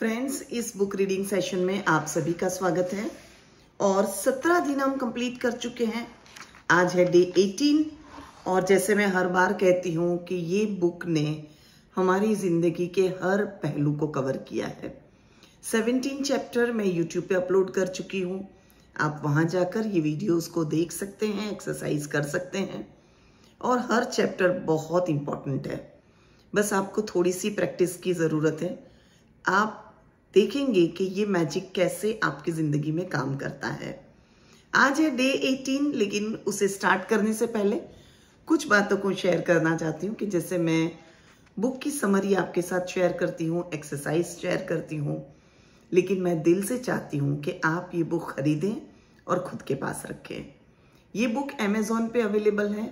Friends, इस book reading session में आप सभी का स्वागत है और 17 दिन हम कंप्लीट कर चुके हैं। आज है डे 18 और जैसे मैं हर बार कहती हूँ कि ये बुक ने हमारी जिंदगी के हर पहलू को कवर किया है। 17 चैप्टर मैं यूट्यूब पे अपलोड कर चुकी हूँ। आप वहाँ जाकर ये वीडियोस को देख सकते हैं, एक्सरसाइज कर सकते हैं और हर चैप्टर बहुत इम्पॉर्टेंट है। बस आपको थोड़ी सी प्रैक्टिस की ज़रूरत है। आप देखेंगे कि ये मैजिक कैसे आपकी ज़िंदगी में काम करता है। आज है डे 18, लेकिन उसे स्टार्ट करने से पहले कुछ बातों को शेयर करना चाहती हूँ कि जैसे मैं बुक की समरी आपके साथ शेयर करती हूँ, एक्सरसाइज शेयर करती हूँ, लेकिन मैं दिल से चाहती हूँ कि आप ये बुक खरीदें और खुद के पास रखें। ये बुक अमेज़ॉन पे अवेलेबल है।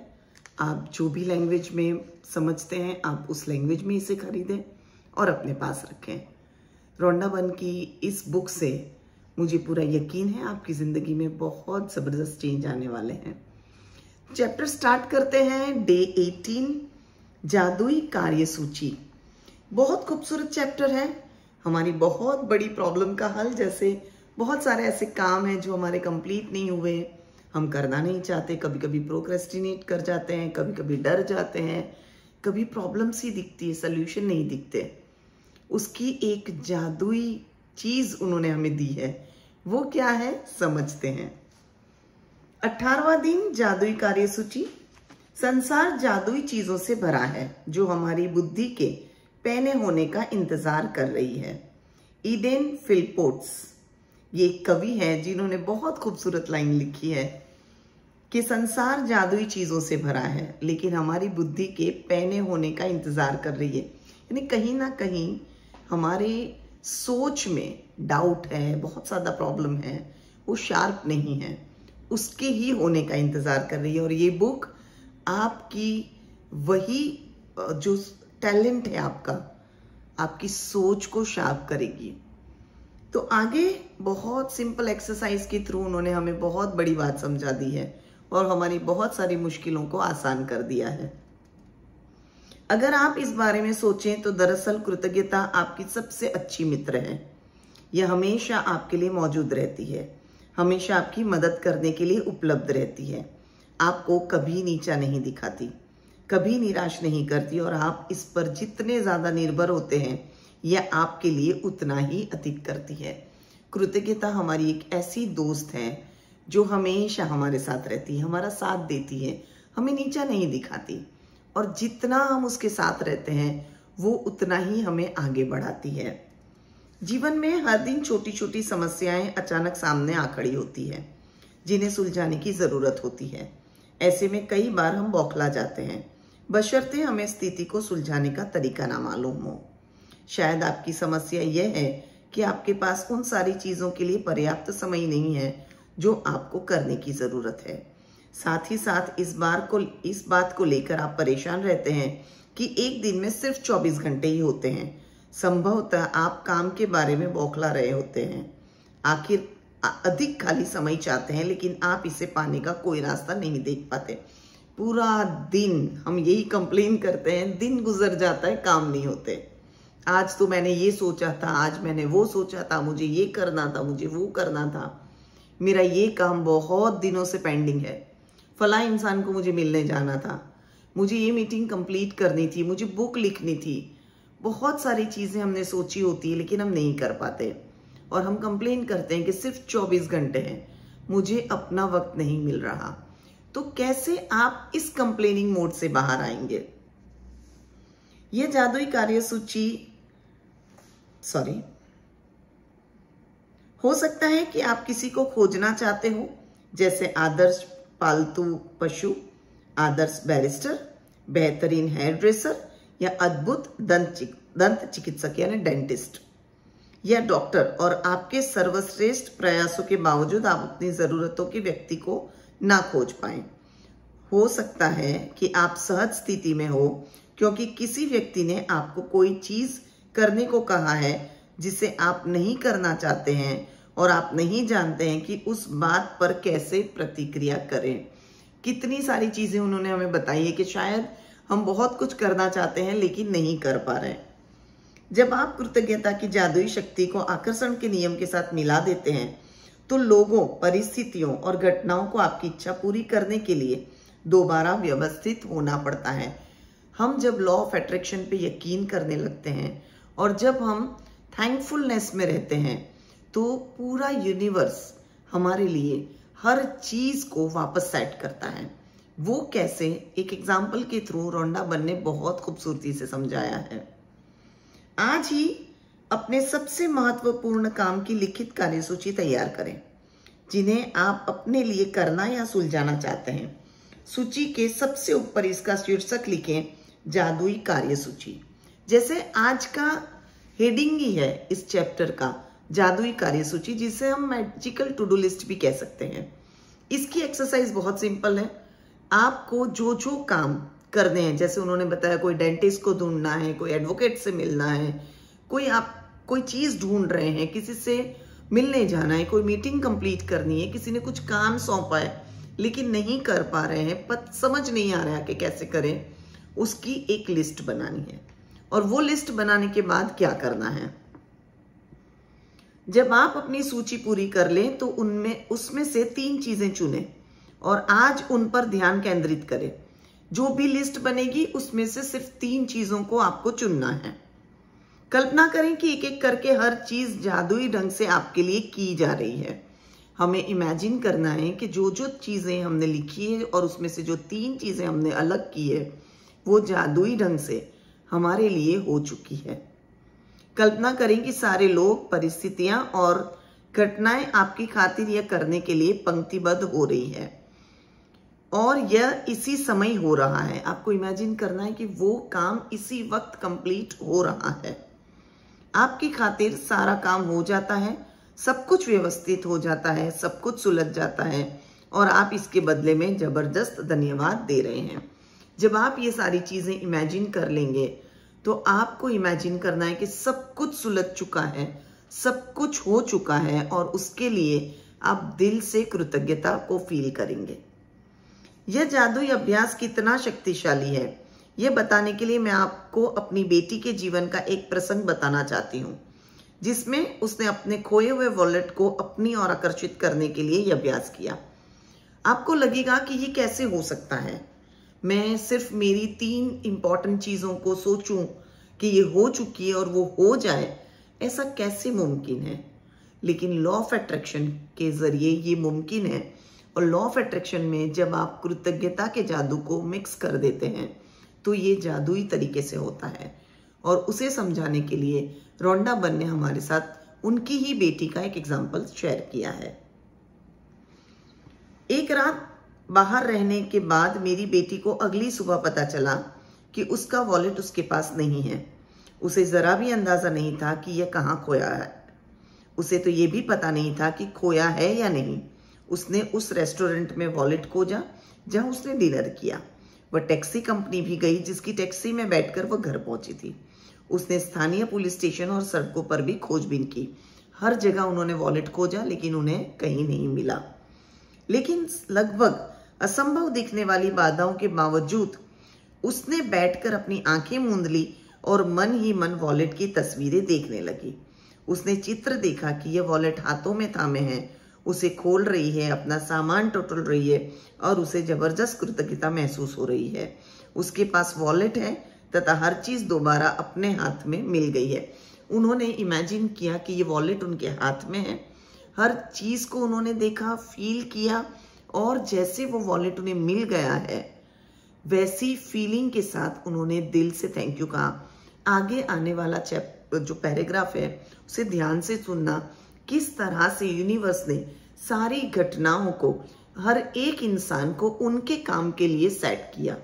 आप जो भी लैंग्वेज में समझते हैं आप उस लैंग्वेज में इसे खरीदें और अपने पास रखें। रोंडा बर्न की इस बुक से मुझे पूरा यकीन है आपकी ज़िंदगी में बहुत ज़बरदस्त चेंज आने वाले हैं। चैप्टर स्टार्ट करते हैं। डे 18, जादुई कार्यसूची। बहुत खूबसूरत चैप्टर है। हमारी बहुत बड़ी प्रॉब्लम का हल, जैसे बहुत सारे ऐसे काम हैं जो हमारे कंप्लीट नहीं हुए, हम करना नहीं चाहते, कभी कभी प्रोक्रेस्टिनेट कर जाते हैं, कभी कभी डर जाते हैं, कभी प्रॉब्लम्स ही दिखती है, सोल्यूशन नहीं दिखते। उसकी एक जादुई चीज उन्होंने हमें दी है। वो क्या है समझते हैं। 18वां दिन, जादुई कार्यसूची। संसार जादुई चीजों से भरा है जो हमारी बुद्धि के पैने होने का इंतजार कर रही है। ईडेन फिलपोर्ट्स ये एक कवि है जिन्होंने बहुत खूबसूरत लाइन लिखी है कि संसार जादुई चीजों से भरा है लेकिन हमारी बुद्धि के पैने होने का इंतजार कर रही है। यानी कहीं ना कहीं हमारे सोच में डाउट है, बहुत ज़्यादा प्रॉब्लम है, वो शार्प नहीं है, उसके ही होने का इंतज़ार कर रही है। और ये बुक आपकी वही जो टैलेंट है आपका, आपकी सोच को शार्प करेगी। तो आगे बहुत सिंपल एक्सरसाइज के थ्रू उन्होंने हमें बहुत बड़ी बात समझा दी है और हमारी बहुत सारी मुश्किलों को आसान कर दिया है। अगर आप इस बारे में सोचें तो दरअसल कृतज्ञता आपकी सबसे अच्छी मित्र है। यह हमेशा आपके लिए मौजूद रहती है, हमेशा आपकी मदद करने के लिए उपलब्ध रहती है, आपको कभी नीचा नहीं दिखाती, कभी निराश नहीं करती और आप इस पर जितने ज़्यादा निर्भर होते हैं यह आपके लिए उतना ही अधिक करती है। कृतज्ञता हमारी एक ऐसी दोस्त है जो हमेशा हमारे साथ रहती है, हमारा साथ देती है, हमें नीचा नहीं दिखाती और जितना हम उसके साथ रहते हैं वो उतना ही हमें आगे बढ़ाती है। जीवन में हर दिन छोटी छोटी समस्याएं अचानक सामने आ खड़ी होती है जिन्हें सुलझाने की ज़रूरत होती है। ऐसे में कई बार हम बौखला जाते हैं, बशर्ते हमें स्थिति को सुलझाने का तरीका ना मालूम हो। शायद आपकी समस्या यह है कि आपके पास उन सारी चीज़ों के लिए पर्याप्त समय नहीं है जो आपको करने की ज़रूरत है। साथ ही साथ इस बात को लेकर आप परेशान रहते हैं कि एक दिन में सिर्फ 24 घंटे ही होते हैं। संभवतः आप काम के बारे में बौखला रहे होते हैं, आखिर अधिक खाली समय चाहते हैं, लेकिन आप इसे पाने का कोई रास्ता नहीं देख पाते। पूरा दिन हम यही कंप्लेन करते हैं, दिन गुजर जाता है, काम नहीं होते। आज तो मैंने ये सोचा था, आज मैंने वो सोचा था, मुझे ये करना था, मुझे वो करना था, मेरा ये काम बहुत दिनों से पेंडिंग है, फला इंसान को मुझे मिलने जाना था, मुझे ये मीटिंग कंप्लीट करनी थी, मुझे बुक लिखनी थी। बहुत सारी चीज़ें हमने सोची होती है लेकिन हम नहीं कर पाते और हम कंप्लेन करते हैं कि सिर्फ 24 घंटे हैं, मुझे अपना वक्त नहीं मिल रहा। तो कैसे आप इस कंप्लेनिंग मोड से बाहर आएंगे? ये जादुई कार्यसूची हो सकता है कि आप किसी को खोजना चाहते हो, जैसे आदर्श पालतू पशु, आदर्श बैरिस्टर, बेहतरीन हेयर ड्रेसर या अद्भुत दंत चिकित्सक यानी डेंटिस्ट या डॉक्टर। और आपके सर्वश्रेष्ठ प्रयासों के बावजूद आप अपनी ज़रूरतों के व्यक्ति को ना खोज पाएं। हो सकता है कि आप सहज स्थिति में हो क्योंकि किसी व्यक्ति ने आपको कोई चीज़ करने को कहा है जिसे आप नहीं करना चाहते हैं और आप नहीं जानते हैं कि उस बात पर कैसे प्रतिक्रिया करें। कितनी सारी चीज़ें उन्होंने हमें बताई है कि शायद हम बहुत कुछ करना चाहते हैं लेकिन नहीं कर पा रहे हैं। जब आप कृतज्ञता की जादुई शक्ति को आकर्षण के नियम के साथ मिला देते हैं तो लोगों, परिस्थितियों और घटनाओं को आपकी इच्छा पूरी करने के लिए दोबारा व्यवस्थित होना पड़ता है। हम जब लॉ ऑफ अट्रैक्शन पे यकीन करने लगते हैं और जब हम थैंकफुलनेस में रहते हैं तो पूरा यूनिवर्स हमारे लिए हर चीज को वापस सेट करता है। वो कैसे, एक एग्जाम्पल के थ्रू रोंडा बन ने बहुत खूबसूरती से समझाया है। आज ही अपने सबसे महत्वपूर्ण काम की लिखित कार्यसूची तैयार करें जिन्हें आप अपने लिए करना या सुलझाना चाहते हैं। सूची के सबसे ऊपर इसका शीर्षक लिखें, जादुई कार्यसूची। जैसे आज का हेडिंग ही है इस चैप्टर का, जादुई कार्यसूची, जिसे हम मैजिकल टू डू लिस्ट भी कह सकते हैं। इसकी एक्सरसाइज बहुत सिंपल है। आपको जो जो काम करने हैं, जैसे उन्होंने बताया कोई डेंटिस्ट को ढूंढना है, कोई एडवोकेट से मिलना है, कोई चीज ढूंढ रहे हैं, किसी से मिलने जाना है, कोई मीटिंग कंप्लीट करनी है, किसी ने कुछ काम सौंपा है लेकिन नहीं कर पा रहे हैं, समझ नहीं आ रहा है कि कैसे करें, उसकी एक लिस्ट बनानी है। और वो लिस्ट बनाने के बाद क्या करना है, जब आप अपनी सूची पूरी कर लें तो उसमें से 3 चीजें चुनें और आज उन पर ध्यान केंद्रित करें। जो भी लिस्ट बनेगी उसमें से सिर्फ 3 चीजों को आपको चुनना है। कल्पना करें कि एक एक करके हर चीज जादुई ढंग से आपके लिए की जा रही है। हमें इमेजिन करना है कि जो जो चीजें हमने लिखी है और उसमें से जो 3 चीजें हमने अलग की है वो जादुई ढंग से हमारे लिए हो चुकी है। कल्पना करें कि सारे लोग, परिस्थितियां और घटनाएं आपकी खातिर यह करने के लिए पंक्तिबद्ध हो रही है और यह इसी समय हो रहा है। आपको इमेजिन करना है कि वो काम इसी वक्त कंप्लीट हो रहा है। आपकी खातिर सारा काम हो जाता है, सब कुछ व्यवस्थित हो जाता है, सब कुछ सुलझ जाता है और आप इसके बदले में जबरदस्त धन्यवाद दे रहे हैं। जब आप ये सारी चीजें इमेजिन कर लेंगे तो आपको इमेजिन करना है कि सब कुछ सुलझ चुका है, सब कुछ हो चुका है और उसके लिए आप दिल से कृतज्ञता को फील करेंगे। यह जादुई अभ्यास कितना शक्तिशाली है, यह बताने के लिए मैं आपको अपनी बेटी के जीवन का एक प्रसंग बताना चाहती हूँ जिसमें उसने अपने खोए हुए वॉलेट को अपनी ओर आकर्षित करने के लिए यह अभ्यास किया। आपको लगेगा कि ये कैसे हो सकता है, मैं सिर्फ मेरी 3 इंपॉर्टेंट चीजों को सोचूं कि ये हो चुकी है और वो हो जाए, ऐसा कैसे मुमकिन है। लेकिन लॉ ऑफ अट्रैक्शन के जरिए ये मुमकिन है। और लॉ ऑफ अट्रैक्शन में जब आप कृतज्ञता के जादू को मिक्स कर देते हैं तो ये जादुई तरीके से होता है। और उसे समझाने के लिए रोंडा बन ने हमारे साथ उनकी ही बेटी का एक एग्जाम्पल शेयर किया है। एक रात बाहर रहने के बाद मेरी बेटी को अगली सुबह पता चला कि उसका वॉलेट उसके पास नहीं है। उसे जरा भी अंदाजा नहीं था कि यह कहाँ खोया है। उसे तो ये भी पता नहीं था कि खोया है या नहीं। उसने उस रेस्टोरेंट में वॉलेट खोजा जहां उसने डिनर किया। वह टैक्सी कंपनी भी गई जिसकी टैक्सी में बैठकर वह घर पहुंची थी। उसने स्थानीय पुलिस स्टेशन और सड़कों पर भी खोजबीन की। हर जगह उन्होंने वॉलेट खोजा लेकिन उन्हें कहीं नहीं मिला। लेकिन लगभग असंभव दिखने वाली बाधाओं के बावजूद उसने बैठकर अपनी आंखें मूंद ली और मन ही मन वॉलेट की तस्वीरें देखने लगी। उसने चित्र देखा कि यह वॉलेट हाथों में थामे है, उसे खोल रही है, अपना सामान टटोल रही है और उसे जबरदस्त कृतज्ञता महसूस हो रही है। उसके पास वॉलेट है तथा हर चीज दोबारा अपने हाथ में मिल गई है। उन्होंने इमेजिन किया कि ये वॉलेट उनके हाथ में है। हर चीज को उन्होंने देखा, फील किया और जैसे वो वॉलेट उन्हें मिल गया है वैसी फीलिंग के साथ उन्होंने दिल से थैंक यू कहा। आगे आने वाला जो पैराग्राफ है उसे ध्यान से सुनना, किस तरह से यूनिवर्स ने सारी घटनाओं को, हर एक इंसान को उनके काम के लिए सेट किया।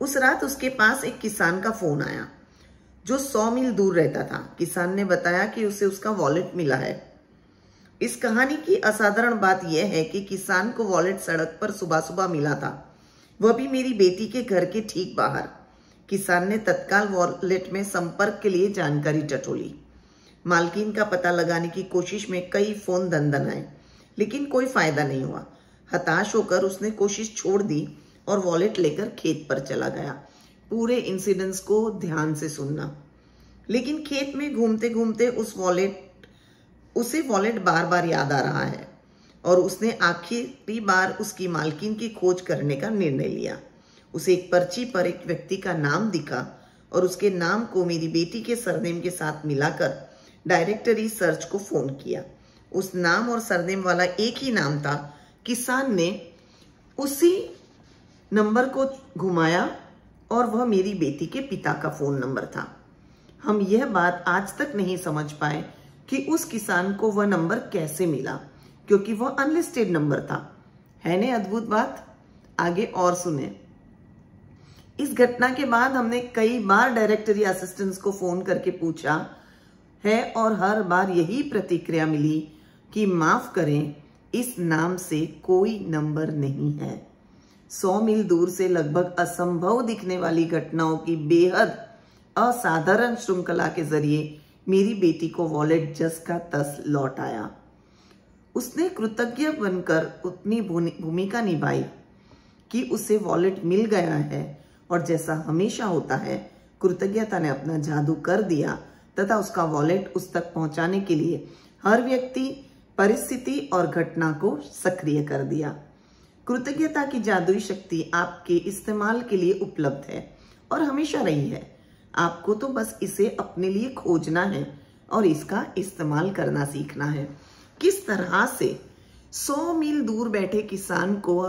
उस रात उसके पास एक किसान का फोन आया जो 100 मील दूर रहता था। किसान ने बताया कि उसे उसका वॉलेट मिला है। इस कहानी की असाधारण बात यह है कि किसान को वॉलेट सड़क पर सुबह सुबह मिला था, वह भी मेरी बेटी के घर के ठीक बाहर। किसान ने तत्काल वॉलेट में संपर्क के लिए जानकारी टटोली। मालकिन का पता लगाने की कोशिश में कई फोन दनदनाए लेकिन कोई फायदा नहीं हुआ। हताश होकर उसने कोशिश छोड़ दी और वॉलेट लेकर खेत पर चला गया। पूरे इंसिडेंट्स को ध्यान से सुनना। लेकिन खेत में घूमते घूमते उसे वॉलेट बार बार याद आ रहा है और उसने आखिरी बार उसकी मालकिन की खोज करने का निर्णय लिया। उसे एक पर्ची पर एक व्यक्ति का नाम दिखा और उसके नाम को मेरी बेटी के सरनेम के साथ मिलाकर डायरेक्टरी सर्च को फोन किया। उस नाम और सरनेम वाला एक ही नाम था। किसान ने उसी नंबर को घुमाया और वह मेरी बेटी के पिता का फोन नंबर था। हम यह बात आज तक नहीं समझ पाए कि उस किसान को वह नंबर कैसे मिला, क्योंकि वह अनलिस्टेड नंबर था। है ने अद्भुत बात? आगे और सुने। इस घटना के बाद हमने कई बार डायरेक्टरी असिस्टेंट्स को फोन करके पूछा है और हर बार यही प्रतिक्रिया मिली कि माफ करें, इस नाम से कोई नंबर नहीं है। 100 मील दूर से लगभग असंभव दिखने वाली घटनाओं की बेहद असाधारण श्रृंखला के जरिए मेरी बेटी को वॉलेट जस का तस लौट आया। उसने कृतज्ञ बनकर उतनी भूमिका निभाई कि उसे वॉलेट मिल गया है और जैसा हमेशा होता है, कृतज्ञता ने अपना जादू कर दिया तथा उसका वॉलेट उस तक पहुंचाने के लिए हर व्यक्ति, परिस्थिति और घटना को सक्रिय कर दिया। कृतज्ञता की जादुई शक्ति आपके इस्तेमाल के लिए उपलब्ध है और हमेशा रही है। आपको तो बस इसे अपने लिए खोजना है और इसका इस्तेमाल करना सीखना है। किस तरह से 100 मील दूर बैठे किसान को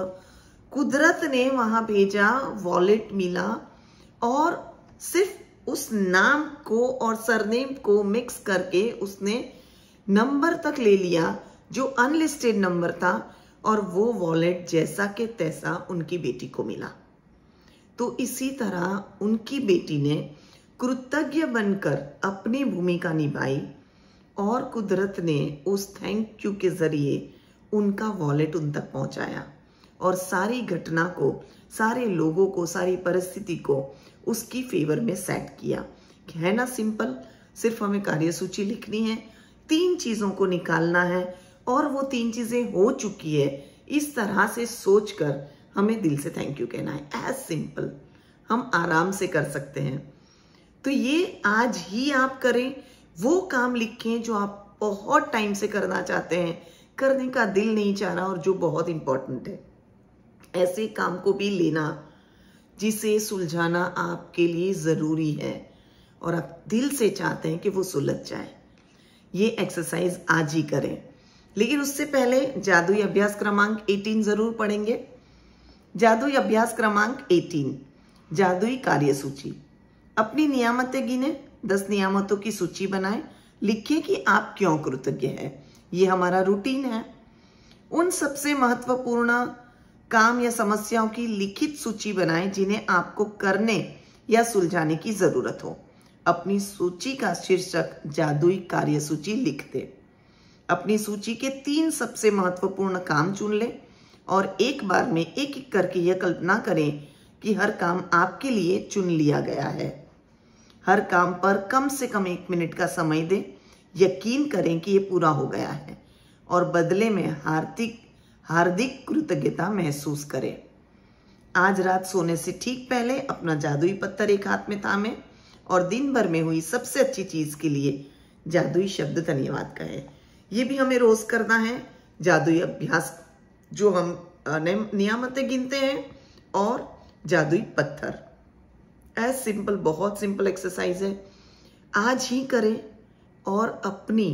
कुदरत ने वहां भेजा, वॉलेट मिला और सिर्फ उस नाम को और सरनेम को मिक्स करके उसने नंबर तक ले लिया जो अनलिस्टेड नंबर था और वो वॉलेट जैसा के तैसा उनकी बेटी को मिला। तो इसी तरह उनकी बेटी ने कृतज्ञ बनकर अपनी भूमिका निभाई और कुदरत ने उस थैंक यू के जरिए उनका वॉलेट उन तक पहुंचाया और सारी घटना को, सारे लोगों को, सारी परिस्थिति को उसकी फेवर में सेट किया। है ना सिंपल? सिर्फ हमें कार्यसूची लिखनी है, 3 चीजों को निकालना है और वो 3 चीजें हो चुकी है। इस तरह से सोचकर हमें दिल से थैंक यू कहना है। एज सिंपल, हम आराम से कर सकते हैं। तो ये आज ही आप करें। वो काम लिखें जो आप बहुत टाइम से करना चाहते हैं, करने का दिल नहीं चाह रहा और जो बहुत इंपॉर्टेंट है। ऐसे काम को भी लेना जिसे सुलझाना आपके लिए जरूरी है और आप दिल से चाहते हैं कि वो सुलझ जाए। ये एक्सरसाइज आज ही करें। लेकिन उससे पहले जादुई अभ्यास क्रमांक 18 जरूर पढ़ेंगे। जादुई अभ्यास क्रमांक 18, जादुई कार्यसूची। अपनी नियामतें गिने, 10 नियामतों की सूची बनाएं। लिखें कि आप क्यों कृतज्ञ हैं। ये हमारा रूटीन है। उन सबसे महत्वपूर्ण काम या समस्याओं की लिखित सूची बनाएं जिन्हें आपको करने या सुलझाने की जरूरत हो। अपनी सूची का शीर्षक जादुई कार्यसूची लिख दें। अपनी सूची के 3 सबसे महत्वपूर्ण काम चुन लें और एक बार में एक एक करके यह कल्पना करें कि हर काम आपके लिए चुन लिया गया है। हर काम पर कम से कम 1 मिनट का समय दें। यकीन करें कि यह पूरा हो गया है और बदले में हार्दिक कृतज्ञता महसूस करें। आज रात सोने से ठीक पहले अपना जादुई पत्थर एक हाथ में थामें और दिन भर में हुई सबसे अच्छी चीज के लिए जादुई शब्द धन्यवाद कहें। ये भी हमें रोज करना है। जादुई अभ्यास जो हम नियामतें गिनते हैं और जादुई पत्थर। एज सिंपल, बहुत सिंपल एक्सरसाइज है। आज ही करें और अपनी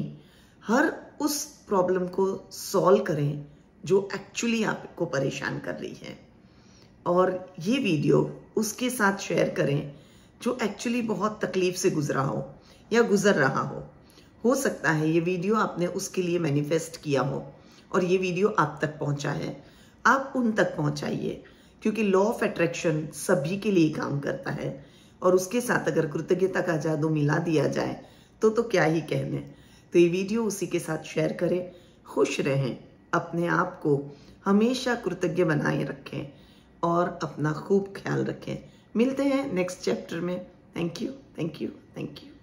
हर उस प्रॉब्लम को सॉल्व करें जो एक्चुअली आपको परेशान कर रही है और ये वीडियो उसके साथ शेयर करें जो एक्चुअली बहुत तकलीफ से गुजरा हो या गुजर रहा हो सकता है ये वीडियो आपने उसके लिए मैनिफेस्ट किया हो और ये वीडियो आप तक पहुंचा है। आप उन तक पहुंचाइए, क्योंकि लॉ ऑफ अट्रैक्शन सभी के लिए काम करता है और उसके साथ अगर कृतज्ञता का जादू मिला दिया जाए तो क्या ही कहने। तो ये वीडियो उसी के साथ शेयर करें। खुश रहें, अपने आप को हमेशा कृतज्ञ बनाए रखें और अपना खूब ख्याल रखें। मिलते हैं नेक्स्ट चैप्टर में। Thank you, thank you, thank you.